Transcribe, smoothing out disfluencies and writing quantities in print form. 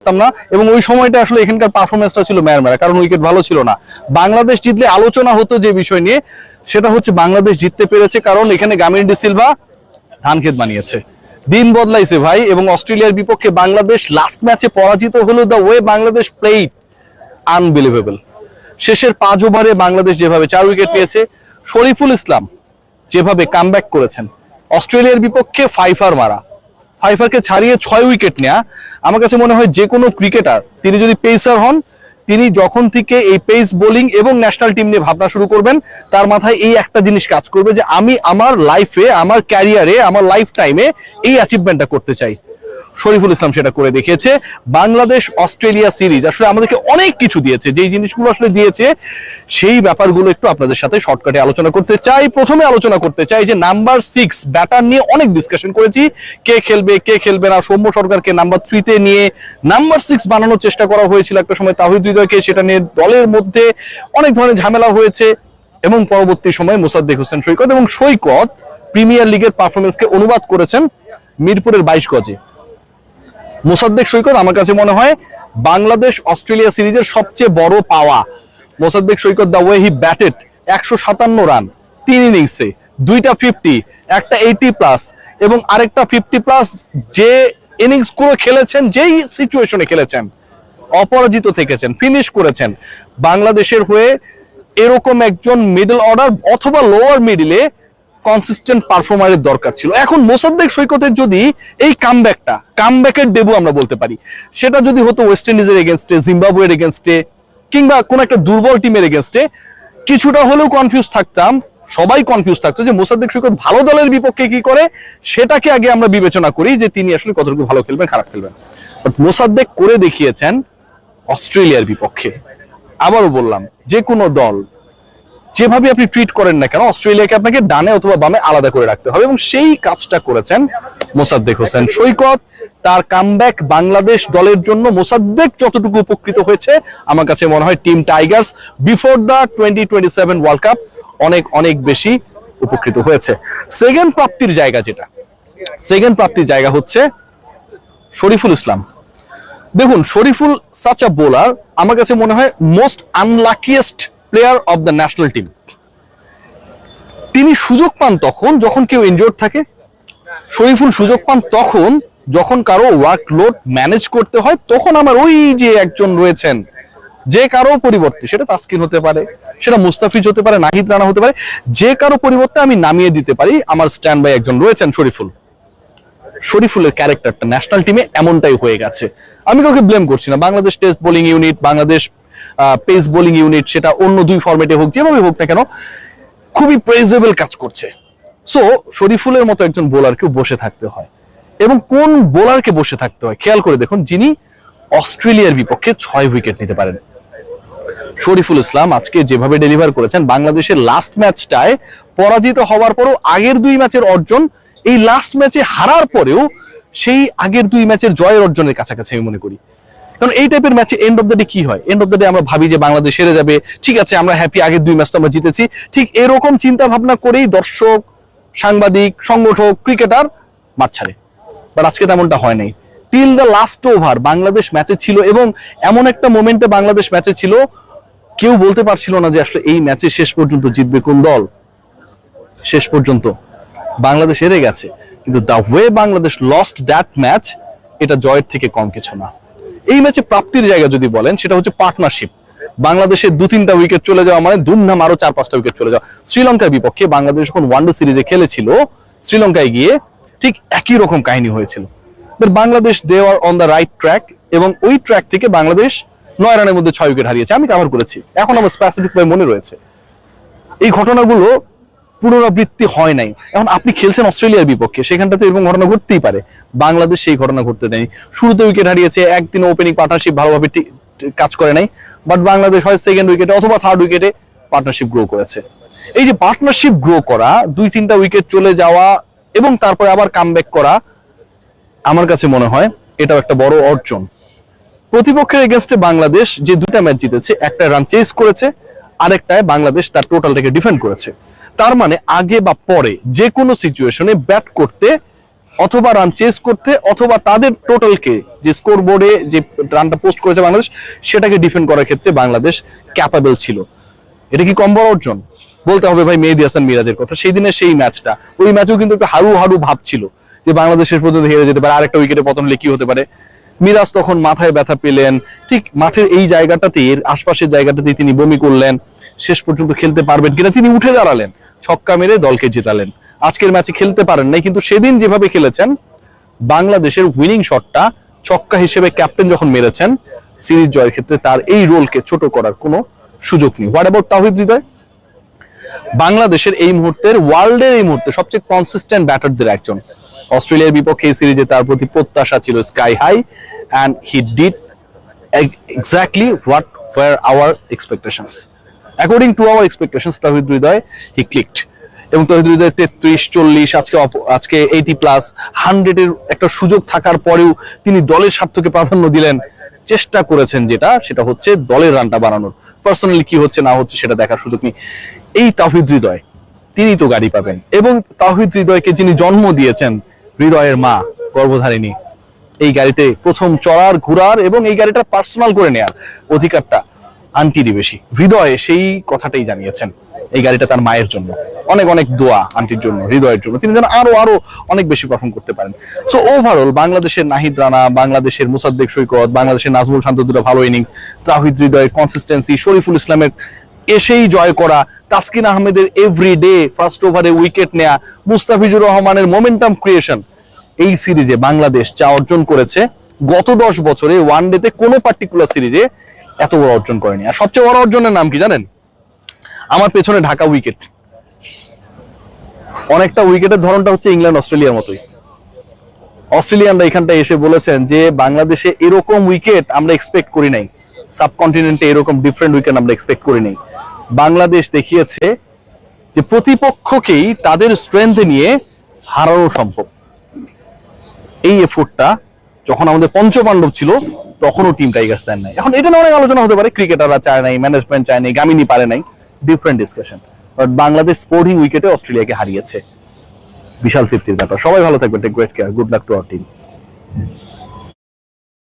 না, এবং ওই সময়টা আসলে এখানকার পারফরমেন্সটা ছিল ম্যারম্যারা, কারণ উইকেট ভালো ছিল না। বাংলাদেশ জিতলে আলোচনা হতো যে বিষয় নিয়ে, সেটা হচ্ছে বাংলাদেশ জিততে পেরেছে কারণ এখানে গামিনী ডি সিলভা ধান ক্ষেত বানিয়েছে। দিন বদলাইছে ভাই, এবং অস্ট্রেলিয়ার বিপক্ষে বাংলাদেশ লাস্ট ম্যাচে পরাজিত হলো। The way Bangladesh played unbelievable. শেষের 5 ওভারে বাংলাদেশ যেভাবে 4 উইকেট পেয়েছে, শরীফুল ইসলাম যেভাবে কামব্যাক করেছেন, অস্ট্রেলিয়ার বিপক্ষে ফাইফার মারা, ফাইফারকে ছাড়িয়ে 6 উইকেট নেওয়া, আমার কাছে মনে হয় যে কোনো ক্রিকেটার তিনি যদি পেসার হন, তিনি যখন থেকে এই পেস বোলিং এবং ন্যাশনাল টিম নিয়ে ভাবনা শুরু করবেন, তার মাথায় এই একটা জিনিস কাজ করবে যে আমি আমার লাইফে, আমার ক্যারিয়ারে, আমার লাইফ টাইমে এই অ্যাচিভমেন্টটা করতে চাই। শরীফুল ইসলাম সেটা করে দেখিয়েছে। বাংলাদেশ অস্ট্রেলিয়া সিরিজ আসলে আমাদেরকে অনেক কিছু দিয়েছে, যেই জিনিসগুলো আসলে দিয়েছে সেই ব্যাপারগুলো একটু আপনাদের সাথে শর্টকাটে আলোচনা করতে চাই। প্রথমে আলোচনা করতে চাই যে নাম্বার 6 ব্যাটার নিয়ে অনেক ডিসকাশন করেছি, কে খেলবে কে খেলবে না। সৌম্য সরকারকে নাম্বার 3 নিয়ে নাম্বার 6 বানানোর চেষ্টা করা হয়েছিল একটা সময় তাওহিদ হৃদয়কে, সেটা নিয়ে দলের মধ্যে অনেক ধরনের ঝামেলা হয়েছে, এবং পরবর্তী সময়ে মোসাদ্দেক হোসেন সৈকত, এবং সৈকত প্রিমিয়ার লিগের পারফরমেন্সকে অনুবাদ করেছেন মিরপুরের 22 গজে। মোসাদ্দেক সৈকত আমার কাছে মনে হয় বাংলাদেশ অস্ট্রেলিয়া সিরিজের সবচেয়ে বড় পাওয়া। Mosaddek Saikat the way he batted, 157 run 3 ইনিংসে, 2টা 50, একটা 80+, এবং আরেকটা 50+, যে ইনিংস করে খেলেছেন, যেই সিচুয়েশনে খেলেছেন, অপরাজিত থেকেছেন, ফিনিশ করেছেন। বাংলাদেশের হয়ে এরকম একজন মিডল অর্ডার অথবা লোয়ার মিডলে কনসিস্টেন্ট পারফর্মারের দরকার ছিল। এখন মোসাদ্দেক সৈকতের যদি এই কামব্যাকের ডেবু আমরা বলতে পারি, সেটা যদি হতো ওয়েস্ট ইন্ডিজের এগেনস্টে, জিম্বাবুয়ের এগেনস্টে, কিংবা কোন একটা দুর্বল টিমের এগেনস্টে, কিছুটা হলেও কনফিউজ থাকতাম, সবাই কনফিউজ থাকতো যে মোসাদ্দেক সৈকত ভালো দলের বিপক্ষে কি করে, সেটাকে আগে আমরা বিবেচনা করি যে তিনি আসলে কতটুকু ভালো খেলবেন খারাপ খেলবেন। বাট মোসাদ্দেক করে দেখিয়েছেন অস্ট্রেলিয়ার বিপক্ষে। আবারও বললাম, যে কোনো দল যেভাবে আপনি ট্রিট করেন না কেন, অস্ট্রেলিয়াকে আপনাকে ডানে অথবা বামে আলাদা করে রাখতে হবে, এবং সেই কাজটা করেছেন মোসাদ্দেক হোসেন সৈকত। তার কামব্যাক বাংলাদেশ দলের জন্য মোসাদ্দেক যতটুকু উপকৃত হয়েছে, আমার কাছে মনে হয় team Tigers before the 2027 world cup অনেক অনেক বেশি উপকৃত হয়েছে। সেকেন্ড প্রাপ্তির জায়গা হচ্ছে শরীফুল ইসলাম। দেখুন, শরীফুল সাচ আ বোলার, আমার কাছে মনে হয় most unluckiest player of the national team. তিনি সুযোগ পান তখন যখন কেউ ইনজোর্ড থাকে, শরীফুল সুযোগ পান তখন যখন কারো ওয়ার্কলোড ম্যানেজ করতে হয়, তখন আমার ওই যে একজন রয়েছেন যে কারো পরিবর্তে, সেটা তাসকিন হতে পারে, সেটা মুস্তাফিজ হতে পারে, নাহিদ রানা হতে পারে, যে কারো পরিবর্তে আমি নামিয়ে দিতে পারি, আমার স্ট্যান্ড বাই একজন রয়েছেন শরীফুলের ক্যারেক্টারটা ন্যাশনাল টিমে এমনটাই হয়ে গেছে। আমি কাউকে ব্লেম করছি না, Bangladesh test bowling unit, Bangladesh pace bowling unit, সেটা অন্য 2 ফরম্যাটে হোক, যেভাবে হোক না কেন, খুবই প্রেজেবল কাজ করছে। সো শরীফুলের মতো একজন বোলারকে বসে থাকতে হয়, এবং কোন বোলারকে বসে থাকতে হয় খেয়াল করে দেখুন, যিনি অস্ট্রেলিয়ার বিপক্ষে 6 উইকেট নিতে পারেন। শরীফুল ইসলাম আজকে যেভাবে ডেলিভার করেছেন, বাংলাদেশের লাস্ট ম্যাচটায় পরাজিত হওয়ার পরও আগের 2 ম্যাচের অর্জন, এই লাস্ট ম্যাচে হারার পরেও সেই আগের 2 ম্যাচের জয়ের অর্জনের কাছাকাছি আমি মনে করি। কারণ এই টাইপের ম্যাচে এন্ড অফ দ্য ডে কি হয়, এন্ড অফ দ্য ডে আমরা ভাবি যে বাংলাদেশ হেরে যাবে, ঠিক আছে আমরা হ্যাপি, আগের 2 ম্যাচ তো আমরা জিতেছি, ঠিক এরকম চিন্তা ভাবনা করেই দর্শক, সাংবাদিক, সংগঠক, ক্রিকেটার মাঠ ছাড়ে। বাট আজকে তেমনটা হয় নাই। Till the last over Bangladesh ম্যাচে ছিল, এবং এমন একটা মোমেন্টে বাংলাদেশ ম্যাচে ছিল, কেউ বলতে পারছিল না যে আসলে এই ম্যাচে শেষ পর্যন্ত জিতবে কোন দল। শেষ পর্যন্ত বাংলাদেশ হেরে গেছে, কিন্তু the way Bangladesh lost that match, এটা জয়ের থেকে কম কিছু না। এই ম্যাচে প্রাপ্তির জায়গা যদি বলেন, সেটা হচ্ছে পার্টনারশিপ। বাংলাদেশের 2-3টা উইকেট চলে যাওয়া মানে ধুমধাম আরো 4-5টা উইকেট চলে যাওয়া। শ্রীলঙ্কার বিপক্ষে বাংলাদেশ যখন ওয়ানডে সিরিজে খেলেছিল, শ্রীলঙ্কায় গিয়ে ঠিক একই রকম কাহিনী হয়েছিল। বাংলাদেশ দে আর অন দ্য রাইট ট্র্যাক, এবং ওই ট্র্যাক থেকে বাংলাদেশ 9 রানের মধ্যে 6 উইকেট হারিয়েছে। আমি কভার করেছি, এখন আমার স্পেসিফিক ভাবে মনে রয়েছে। এই ঘটনাগুলো পুনরাবৃত্তি হয় নাই। এখন আপনি খেলছেন অস্ট্রেলিয়ার বিপক্ষে, সেখানটাতে এরকম ঘটনা ঘটতেই পারে। বাংলাদেশ সেই ঘটনা ঘটতে দেয়নি, শুরুতে উইকেট হারিয়েছে, একদিন ওপেনিং পার্টনারশিপ ভালোভাবে কাজ করে নাই, বাট বাংলাদেশ হয় সেকেন্ড উইকেটে অথবা থার্ড উইকেটে পার্টনারশিপ গ্রো করেছে। এই যে পার্টনারশিপ গ্রো করা, 2-3টা উইকেট চলে যাওয়া এবং তারপরে আবার কামব্যাক করা, আমার কাছে মনে হয় এটাও একটা বড় অর্জন। প্রতিপক্ষের এগেনস্টে বাংলাদেশ যে 2টা ম্যাচ জিতেছে, একটা রান চেস করেছে, আরেকটায় বাংলাদেশ তার টোটালটাকে ডিফেন্ড করেছে। তার মানে আগে বা পরে যে কোনো সিচুয়েশনে ব্যাট করতে অথবা রান চেস করতে, অথবা তাদের টোটালকে যে স্কোর বোর্ডে যে রানটা পোস্ট করেছে বাংলাদেশ সেটাকে ডিফেন্ড করার ক্ষেত্রে বাংলাদেশ ক্যাপাবল ছিল। এটা কি কম বড় অর্জন? বলতে হবে ভাই মেহেদী হাসান মিরাজের কথা। সেই দিনের সেই ম্যাচটা, ওই ম্যাচেও কিন্তু একটা হারু হারু ভাব ছিল যে বাংলাদেশের পর্যন্ত হেরে যেতে পারে, আরেকটা উইকেটে পতন হলে কি হতে পারে। মিরাজ তখন মাথায় ব্যথা পেলেন, ঠিক মাঠের এই জায়গাটাতে, এর আশপাশের জায়গাটাতে তিনি বমি করলেন, শেষ পর্যন্ত খেলতে পারবেন কিনা তিনি উঠে দাঁড়ালেন, ছক্কা মেরে দলকে জেতালেন। আজকের ম্যাচে খেলতে পারেন নাই, কিন্তু সেদিন যেভাবে খেলেছেন, বাংলাদেশের উইনিং শটটা ছক্কা হিসেবে ক্যাপ্টেন যখন মেরেছেন, সিরিজ জয়ের ক্ষেত্রে তার এই রোলকে ছোট করার কোনো সুযোগ নেই। What about Towhid Hridoy? বাংলাদেশের এই মুহূর্তের, ওয়ার্ল্ডের এই মুহূর্তে সবচেয়ে কনসিস্টেন্ট ব্যাটারদের একজন। অস্ট্রেলিয়ার বিপক্ষে এই সিরিজে তার প্রতি প্রত্যাশা ছিল sky high, and he did exactly what were our expectations. According to our expectations, Towhid Hridoy he clicked. এবং তাওহিদ হৃদয় 33-40, আজকে 80+ 100 এর একটা সুযোগ থাকার পরেও তিনি দলের স্বার্থকে প্রাধান্য দিলেন, চেষ্টা করেছেন সেটা হচ্ছে দলের রানটা বাড়ানোর। পার্সোনালি কি হচ্ছে না হচ্ছে সেটা দেখার সুযোগ নেই। এই তাওহিদ হৃদয়, তিনি তো গাড়ি পাবেন। এবং তাওহিদ হৃদয়কে যিনি জন্ম দিয়েছেন, হৃদয়ের মা গর্ভধারিণী, এই গাড়িতে প্রথম চড়ার, ঘোরার এবং এই গাড়িটা পার্সোনাল করে নেয়ার অধিকারটা আন্টিরই বেশি। হৃদয় সেই কথাটাই জানিয়েছেন, এই গাড়িটা তার মায়ের জন্য। অনেক অনেক দোয়া আন্টির জন্য, হৃদয়ের জন্য, তিনি যেন আরো আরো অনেক বেশি পারফর্ম করতে পারেন। সো ওভারঅল বাংলাদেশের নাহিদ রানা, বাংলাদেশের মুসাদ্দেক সৈকত, বাংলাদেশের নাজমুল শান্ত দুটো ভালো ইনিংস, তাওহিদ হৃদয়ের কনসিস্টেন্সি, শরীফুল ইসলামের এসেই জয় করা, তাসকিন আহমেদের এভরিডে ফার্স্ট ওভারে উইকেট নেয়া, মুস্তাফিজুর রহমানের মোমেন্টাম ক্রিয়েশন, এই সিরিজে বাংলাদেশ যা অর্জন করেছে গত 10 বছরে ওয়ানডেতে কোনো পার্টিকুলার সিরিজে এত বড় অর্জন করেনি। আর সবচেয়ে বড় অর্জনের নাম কি জানেন? আমার পেছনে ঢাকা উইকেট। অনেকটা উইকেটের ধরনটা হচ্ছে ইংল্যান্ড অস্ট্রেলিয়ার মতোই। অস্ট্রেলিয়ানরা এখানটা এসে বলেছেন যে বাংলাদেশে এরকম উইকেট আমরা এক্সপেক্ট করি নাই, সাবকন্টিনেন্টে এরকম ডিফারেন্ট উইকেট আমরা এক্সপেক্ট করি নাই। বাংলাদেশ দেখিয়েছে যে প্রতিপক্ষকেই তাদের স্ট্রেংথ নিয়ে হারানো সম্ভব। এই এফোর্টটা যখন আমাদের পঞ্চপাণ্ডব ছিল তখনও টিম টাইগার্স দেন নাই। এখন এটা নিয়ে অনেক আলোচনা হতে পারে, ক্রিকেটাররা চায় নাই, ম্যানেজমেন্ট চায় নাই, গামিনী পারে নাই, different discussion. But Bangladesh sporting উইকেটে অস্ট্রেলিয়াকে হারিয়েছে, বিশাল তৃপ্তির ব্যাপার। সবাই ভালো থাকবেন, take great care, good luck to our team.